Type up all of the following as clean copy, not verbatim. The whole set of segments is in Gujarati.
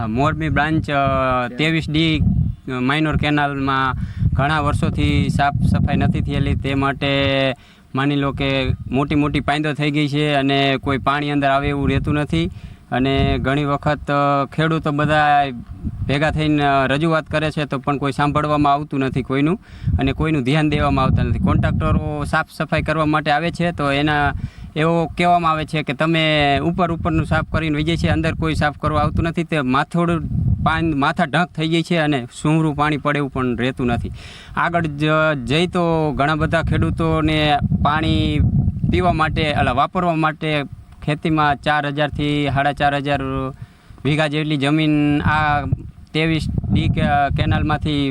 મોરબી બ્રાન્ચ 23D માઇનોર કેનાલમાં ઘણા વર્ષોથી સાફ સફાઈ નથી થયેલી, તે માટે માની લો કે મોટી મોટી પાયંદો થઈ ગઈ છે અને કોઈ પાણી અંદર આવે એવું રહેતું નથી. અને ઘણી વખત ખેડૂતો બધા ભેગા થઈને રજૂઆત કરે છે તો પણ કોઈ સાંભળવામાં આવતું નથી કોઈનું, અને કોઈનું ધ્યાન દેવામાં આવતા નથી. કોન્ટ્રાક્ટરો સાફ સફાઈ કરવા માટે આવે છે તો એના એવો કહેવામાં આવે છે કે તમે ઉપરનું સાફ કરીને વહી જાય છે, અંદર કોઈ સાફ કરવા આવતું નથી. તે માથા ઢંક થઈ જાય છે અને સૂંઘરું પાણી પડે એવું પણ રહેતું નથી. આગળ જઈ તો ઘણા બધા ખેડૂતોને પાણી પીવા માટે વાપરવા માટે ખેતીમાં 4,000થી 4,500 વીઘા જેટલી જમીન આ 23D કેનાલમાંથી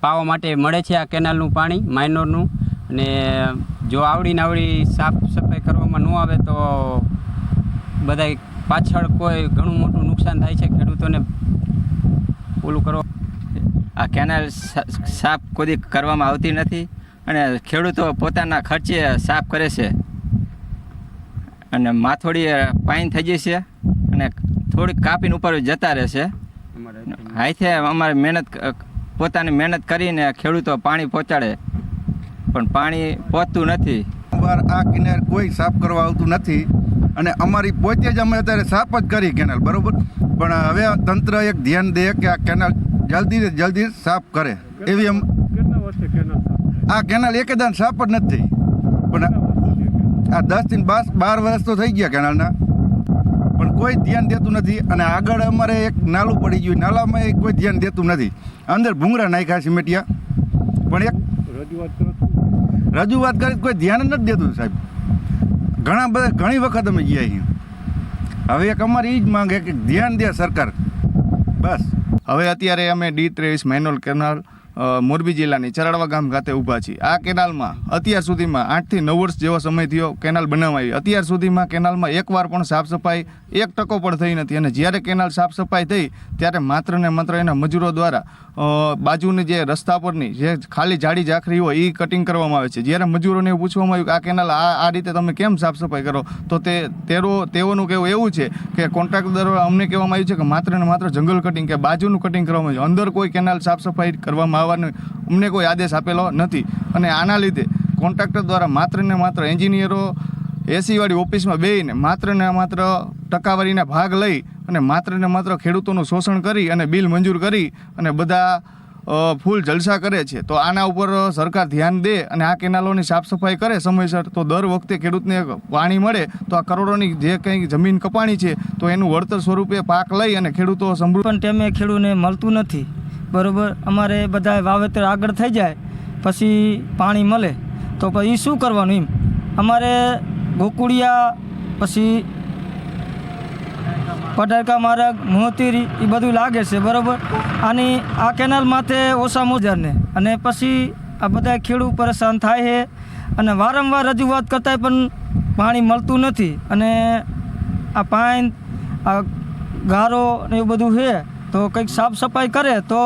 પાવા માટે મળે છે. આ કેનાલનું પાણી માઇનોરનું, અને જો આવડી સાફ સફાઈ કરવામાં ન આવે તો બધા પાછળ કોઈ ઘણું મોટું નુકસાન થાય છે ખેડૂતોને. ઓલું કરો, આ કેનાલ સાફ કોઈ કરવામાં આવતી નથી અને ખેડૂતો પોતાના ખર્ચે સાફ કરે છે અને માથોડી પાણી થઈ જાય છે અને થોડીક કાપીને ઉપર જતા રહેશે. હાથે અમારે પોતાની મહેનત કરીને ખેડૂતો પાણી પહોંચાડે પણ પાણી પહોંચતું નથી. આ કેનાલ કોઈ સાફ કરવા આવતું નથી અને અમારી પોતે જ અમે અત્યારે સાફ જ કરી કેનાલ, બરાબર. પણ હવે તંત્ર એક ધ્યાન દે કે આ કેનાલ જલ્દી સાફ કરે એવી આ કેનાલ એકેદાન સાફ જ નથી થઈ. પણ આ 10 થી 12 વર્ષ તો થઈ ગયા કેનાલના, પણ કોઈ ધ્યાન દેતું નથી. અને આગળ અમારે એક નાલું પડી ગયું, નાલામાં કોઈ ધ્યાન દેતું નથી. અંદર ભૂંગળા નાખ્યા સિમેટિયા, પણ એક રજૂઆત કરી કોઈ ધ્યાન નથી દેતું સાહેબ. ઘણી વખત અમે ગયા અહીંયા. હવે એક અમારી એ જ માંગે કે ધ્યાન દે સરકાર, બસ. હવે અત્યારે અમે D23 માઇનોર કેનાલ મોરબી જિલ્લાની ચરાડવા ગામ ખાતે ઊભા છીએ. આ કેનાલમાં અત્યાર સુધીમાં 8 થી 9 વર્ષ જેવો સમય થયો કેનાલ બનાવાઈ. અત્યાર સુધીમાં કેનાલમાં એકવાર પણ સાફ સફાઈ 1% પણ થઈ નથી. અને જ્યારે કેનાલ સાફ સફાઈ થઈ ત્યારે માત્ર ને માત્ર એના મજૂરો દ્વારા બાજુની જે રસ્તા પરની જે ખાલી જાડી ઝાખરી હોય એ કટિંગ કરવામાં આવે છે. જ્યારે મજૂરોને એવું પૂછવામાં આવ્યું કે આ કેનાલ આ રીતે તમે કેમ સાફ સફાઈ કરો, તો તેઓનું કહેવું એવું છે કે કોન્ટ્રાક્ટર અમને કહેવામાં આવ્યું છે કે માત્ર ને માત્ર જંગલ કટિંગ કે બાજુનું કટિંગ કરવામાં આવ્યું, અંદર કોઈ કેનાલ સાફ સફાઈ કરવામાં આવવાનો અમને કોઈ આદેશ આપેલો નથી. અને આના લીધે કોન્ટ્રાક્ટર દ્વારા માત્ર ને માત્ર એન્જિનિયરો એસીવાળી ઓફિસમાં બેસીને માત્ર ને માત્ર ટકાવારીના ભાગ લઈ અને માત્ર ને માત્ર ખેડૂતોનું શોષણ કરી અને બિલ મંજૂર કરી અને બધા ફૂલ જલસા કરે છે. તો આના ઉપર સરકાર ધ્યાન દે અને આ કેનાલોની સાફ સફાઈ કરે સમયસર, તો દર વખતે ખેડૂતને પાણી મળે તો આ કરોડોની જે કંઈ જમીન કપાણી છે તો એનું વળતર સ્વરૂપે પાક લઈ અને ખેડૂતો સમૃદ્ધ. પણ ટાઈમે ખેડૂતને મળતું નથી, બરાબર. અમારે બધા વાવેતર આગળ થઈ જાય પછી પાણી મળે તો પછી શું કરવાનું એમ. અમારે ગોકુળિયા પછી પટાકા માર્ગ મોતીરી એ બધું લાગે છે, બરાબર. આની આ કેનાલ માથે ઓછા મોજારને અને પછી આ બધા ખેડૂત પરેશાન થાય છે અને વારંવાર રજૂઆત કરતાં પણ પાણી મળતું નથી. અને આ પાણી આ ગારો ને એવું બધું છે તો કંઈક સાફ સફાઈ કરે તો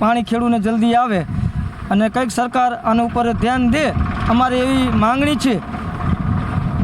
પાણી ખેડૂને જલ્દી આવે અને કંઈક સરકાર આના ઉપર ધ્યાન દે, અમારી એવી માંગણી છે.